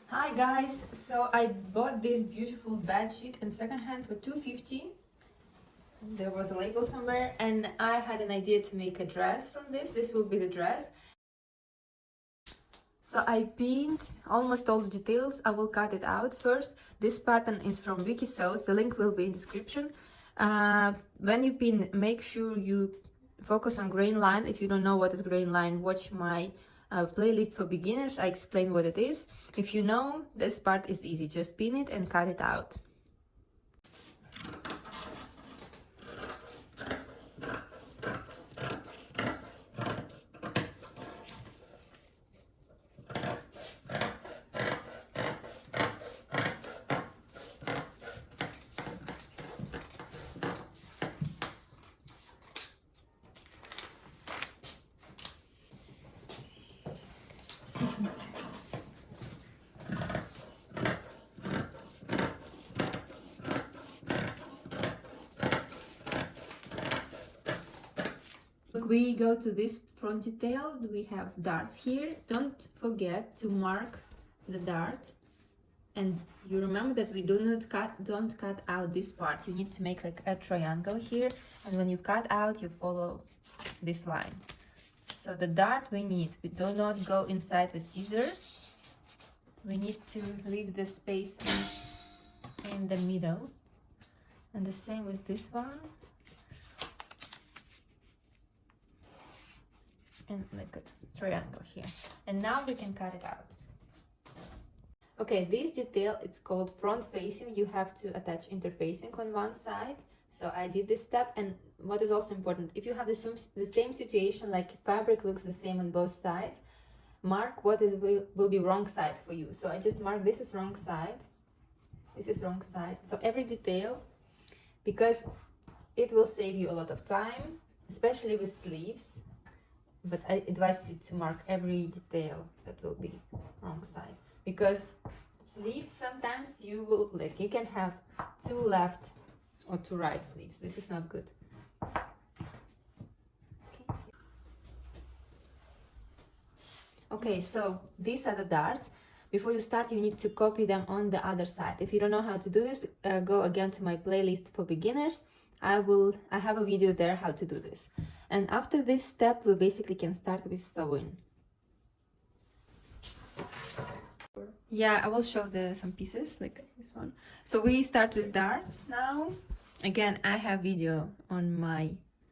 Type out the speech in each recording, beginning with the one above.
Hi guys, so I bought this beautiful bed sheet in secondhand for $2.50. There was a label somewhere, and I had an idea to make a dress from this. This will be the dress. So I pinned almost all the details. I will cut it out first. This pattern is from Wiki Sews. The link will be in description. When you pin, make sure you focus on grain line. If you don't know what is grain line, watch my playlist for beginners. I explain what it is. If you know, this part is easy. Just pin it and cut it out. We go to this front detail. We have darts here. Don't forget to mark the dart, and you remember that we don't cut out this part. You need to make like a triangle here, and when you cut out, you follow this line. So the dart we do not go inside with scissors. We need to leave the space in the middle, and the same with this one. And like a triangle here, and now we can cut it out. Okay, this detail, it's called front facing. You have to attach interfacing on one side, so I did this step. And what is also important, if you have the same situation, like fabric looks the same on both sides, mark what will be wrong side for you. So I just mark this is wrong side, this is wrong side. So every detail, because it will save you a lot of time, especially with sleeves. But I advise you to mark every detail that will be wrong side, because sleeves sometimes you can have two left or two right sleeves. This is not good. Okay, so these are the darts. Before you start, you need to copy them on the other side. If you don't know how to do this, go again to my playlist for beginners. I have a video there how to do this. And after this step, we basically can start with sewing. Yeah, I will show some pieces like this one. So we start with darts now. Again, I have video on my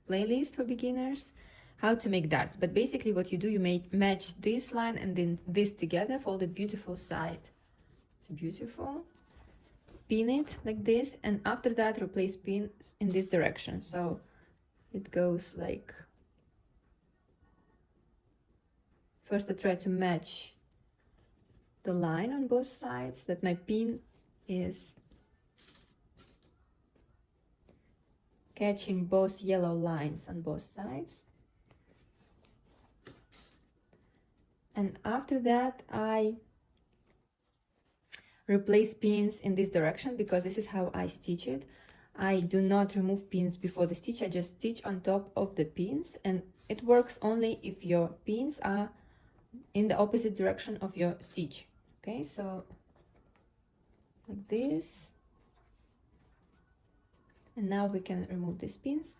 playlist for beginners how to make darts. But basically what you do, you match this line and then this together, fold it beautiful side. It's beautiful. Pin it like this, and after that replace pins in this direction. So it goes like, first I try to match the line on both sides, that my pin is catching both yellow lines on both sides. And after that I replace pins in this direction, because this is how I stitch it. I do not remove pins before the stitch, I just stitch on top of the pins, and it works only if your pins are in the opposite direction of your stitch. Okay, so like this, and now we can remove these pins.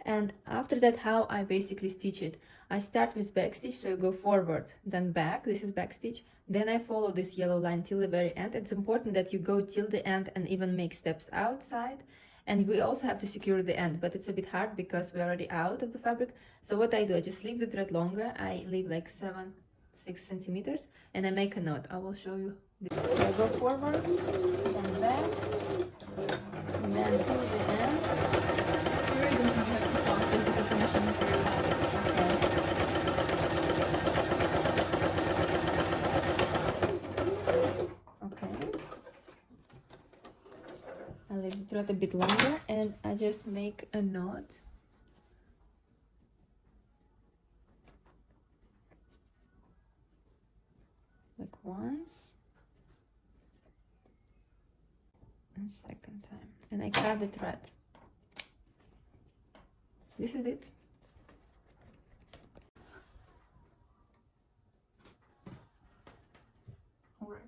And after that, how I basically stitch it, I start with back stitch, so you go forward then back, this is back stitch, then I follow this yellow line till the very end. It's important that you go till the end and even make steps outside, and we also have to secure the end, but it's a bit hard because we're already out of the fabric. So what I do, I just leave the thread longer, I leave like 6 centimeters, and I make a knot. I will show you. I go forward and back, and then till the end. Okay. I leave the thread a bit longer, and I just make a knot. Like once. And second time. And I cut the thread. This is it. Alright.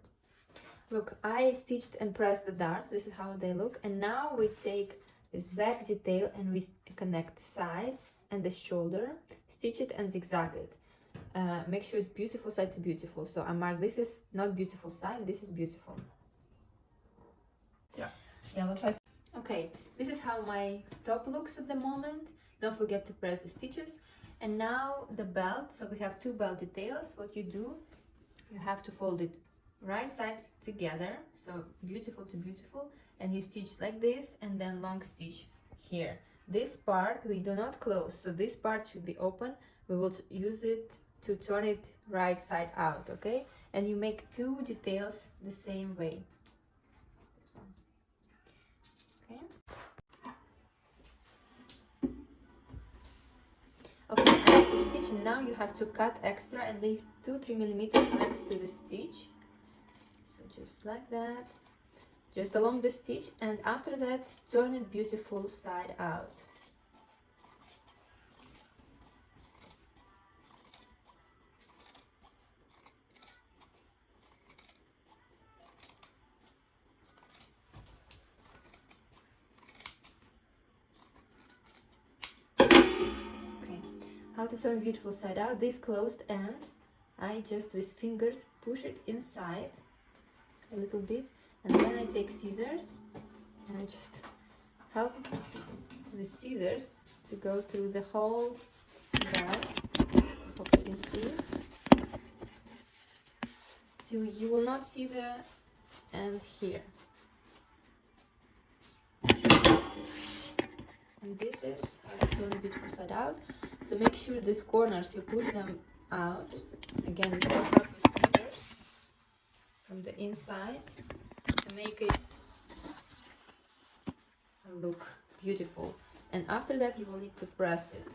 Look, I stitched and pressed the darts. This is how they look. And now we take this back detail and we connect the sides and the shoulder, stitch it and zigzag it. Make sure it's beautiful side to beautiful. So I mark this is not beautiful side, this is beautiful. Yeah, we'll try to. Okay, this is how my top looks at the moment. Don't forget to press the stitches. And now the belt. So we have two belt details. What you do, you have to fold it right sides together, so beautiful to beautiful, and you stitch like this and then long stitch here. This part we do not close, so this part should be open. We will use it to turn it right side out, okay? And you make two details the same way. This one. Okay, and the stitch, now you have to cut extra and leave 2-3 millimeters next to the stitch. So just like that, just along the stitch, and after that turn it beautiful side out. Okay, how to turn beautiful side out? This closed end, I just with fingers push it inside a little bit, and then I take scissors and I just help with scissors to go through the whole belt. Hope you can see it. So you will not see the end here. And this is how to turn the beautiful side out. So make sure these corners you push them out. Again, you can help with scissors from the inside to make it look beautiful. And after that you will need to press it.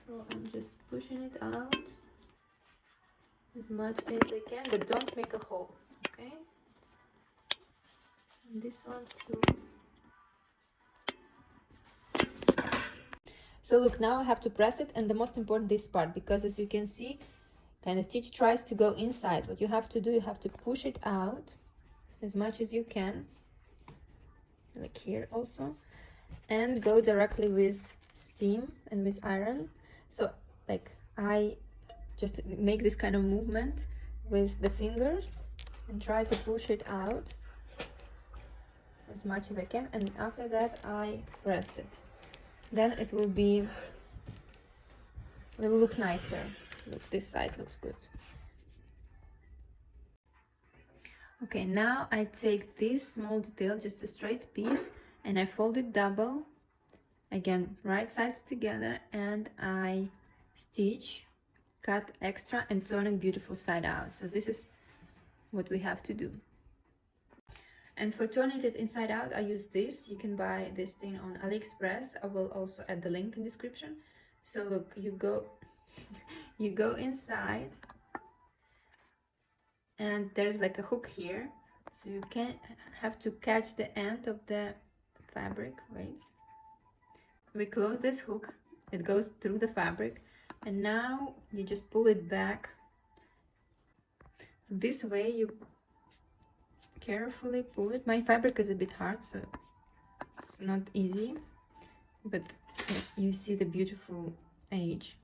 So I'm just pushing it out as much as I can, but don't make a hole, okay? And this one too. So look, now I have to press it, and the most important this part, because as you can see, kind of stitch tries to go inside. What you have to do, you have to push it out as much as you can, like here also, and go directly with steam and with iron. So like I just make this kind of movement with the fingers and try to push it out as much as I can, and after that I press it. Then it will look nicer. Look, this side looks good. Okay, now I take this small detail, just a straight piece, and I fold it double, again right sides together, and I stitch, cut extra and turn it beautiful side out. So this is what we have to do. And for turning it inside out, I use this. You can buy this thing on AliExpress. I will also add the link in the description. So look, you go inside, and there's like a hook here, so you can have to catch the end of the fabric. Wait, we close this hook, it goes through the fabric, and now you just pull it back. So this way you carefully pull it. My fabric is a bit hard, so it's not easy, but you see the beautiful edge,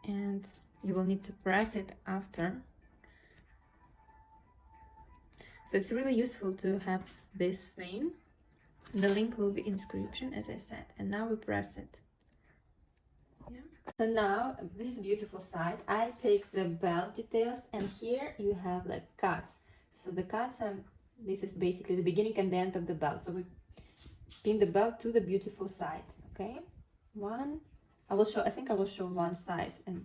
and you will need to press it after. So it's really useful to have this thing. The link will be in description, as I said. And now we press it. Yeah. So now this is beautiful side. I take the belt details, and here you have like cuts. So the cuts are, this is basically the beginning and the end of the belt. So we pin the belt to the beautiful side. Okay, one. I think I will show one side, and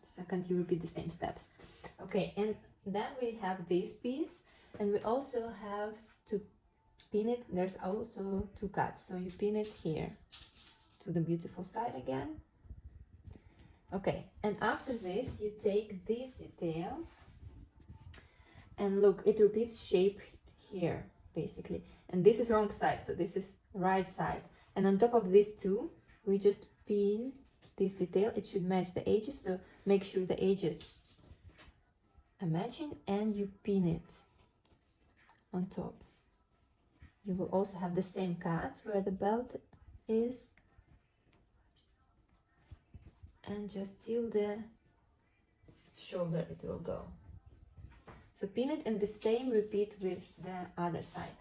second you repeat the same steps. Okay, and then we have this piece, and we also have to pin it. There's also two cuts, so you pin it here to the beautiful side again. Okay, and after this you take this detail, and look, it repeats shape here basically, and this is wrong side, so this is right side, and on top of these two we just pin this detail, it should match the edges, so make sure the edges are matching and you pin it on top. You will also have the same cuts where the belt is, and just till the shoulder it will go. So pin it, and the same repeat with the other side.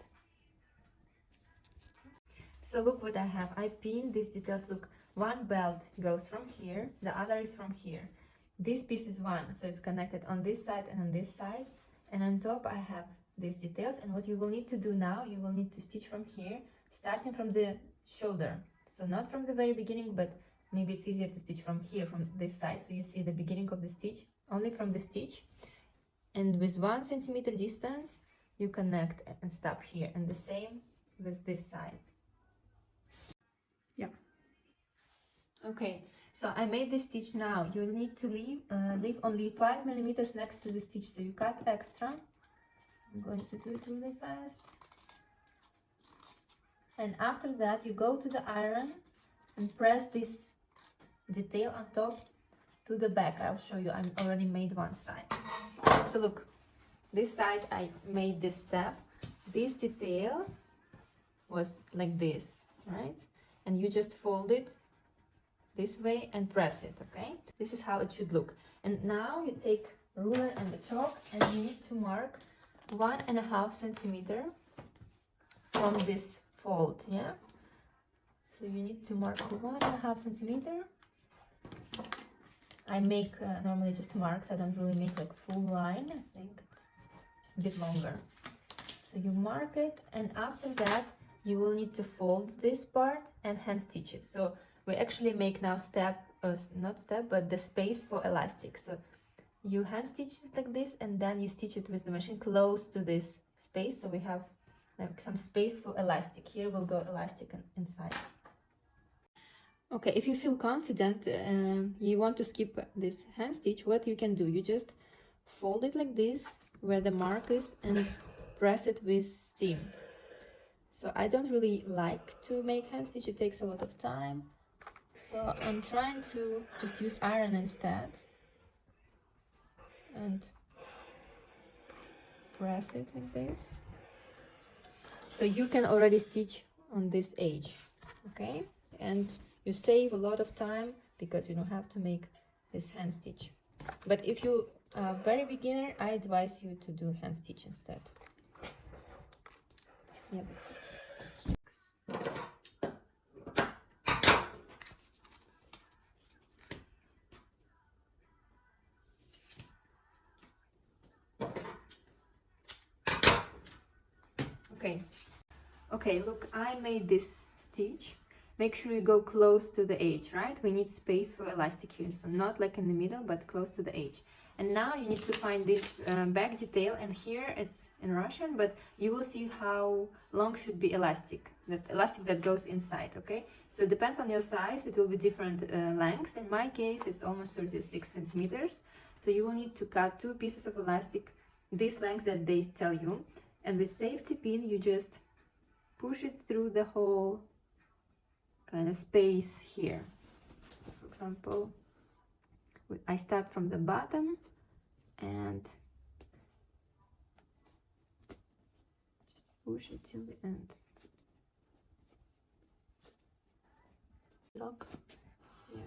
So look what I have. I pinned these details. Look, one belt goes from here, the other is from here. This piece is one, so it's connected on this side and on this side. And on top I have these details, and what you will need to do now, you will need to stitch from here, starting from the shoulder. So not from the very beginning, but maybe it's easier to stitch from here, from this side, so you see the beginning of the stitch, only from the stitch. And with 1 centimeter distance, you connect and stop here, and the same with this side. Yeah. Okay, so I made this stitch now. You need to leave only 5 millimeters next to the stitch, so you cut extra. I'm going to do it really fast. And after that, you go to the iron and press this detail on top to the back. I'll show you. I already made one side. So look, this side I made this step. This detail was like this, right? And you just fold it this way and press it, okay? This is how it should look. And now you take a ruler and the chalk, and you need to mark 1.5 centimeter from this fold, yeah? So you need to mark 1.5 centimeter. I make normally just marks. I don't really make like full line. I think it's a bit longer. So you mark it, and after that you will need to fold this part and hand stitch it. So we actually make now but the space for elastic. So you hand stitch it like this, and then you stitch it with the machine close to this space, so we have like some space for elastic. Here will go elastic inside. Okay, if you feel confident, you want to skip this hand stitch, what you can do, you just fold it like this where the mark is and press it with steam. So I don't really like to make hand stitch, it takes a lot of time. So I'm trying to just use iron instead and press it like this. So you can already stitch on this edge, okay? And you save a lot of time because you don't have to make this hand stitch. But if you are very beginner, I advise you to do hand stitch instead. Yeah, that's it. Okay, look, I made this stitch. Make sure you go close to the edge, right? We need space for elastic here, so not like in the middle, but close to the edge. And now you need to find this back detail, and here it's in Russian, but you will see how long should be elastic that goes inside, okay? So it depends on your size, it will be different lengths. In my case, it's almost 36 centimeters. So you will need to cut 2 pieces of elastic, this length that they tell you. And with safety pin, you just push it through the whole kind of space here. So for example, I start from the bottom and just push it till the end. Lock. Yeah.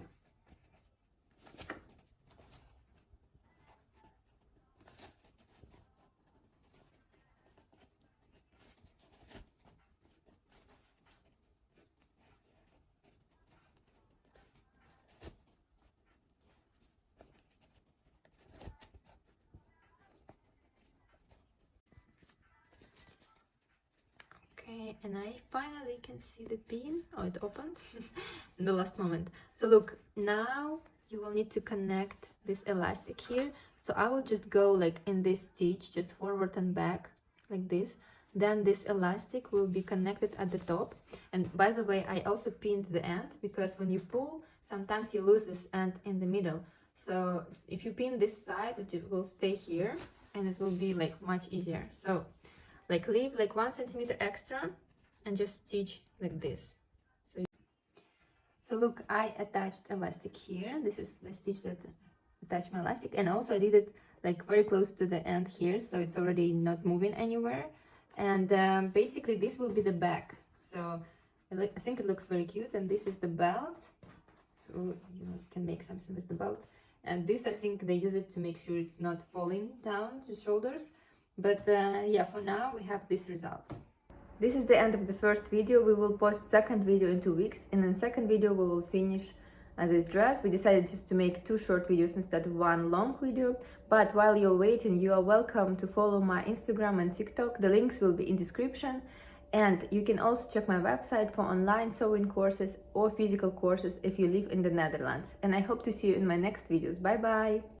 Okay, and I finally can see the pin. Oh, it opened in the last moment. So look, now you will need to connect this elastic here. So I will just go like in this stitch, just forward and back like this. Then this elastic will be connected at the top. And by the way, I also pinned the end, because when you pull, sometimes you lose this end in the middle. So if you pin this side, it will stay here and it will be like much easier. So like leave like 1 centimeter extra and just stitch like this. So look, I attached elastic here. This is the stitch that attached my elastic, and also I did it like very close to the end here, so it's already not moving anywhere. And basically this will be the back. So I think it looks very cute. And this is the belt, so you can make something with the belt. And this, I think they use it to make sure it's not falling down to shoulders. But yeah, for now we have this result. This is the end of the first video. We will post second video in 2 weeks. And in the second video we will finish this dress. We decided just to make 2 short videos instead of 1 long video. But while you're waiting, you are welcome to follow my Instagram and TikTok. The links will be in description. And you can also check my website for online sewing courses or physical courses if you live in the Netherlands. And I hope to see you in my next videos. Bye bye!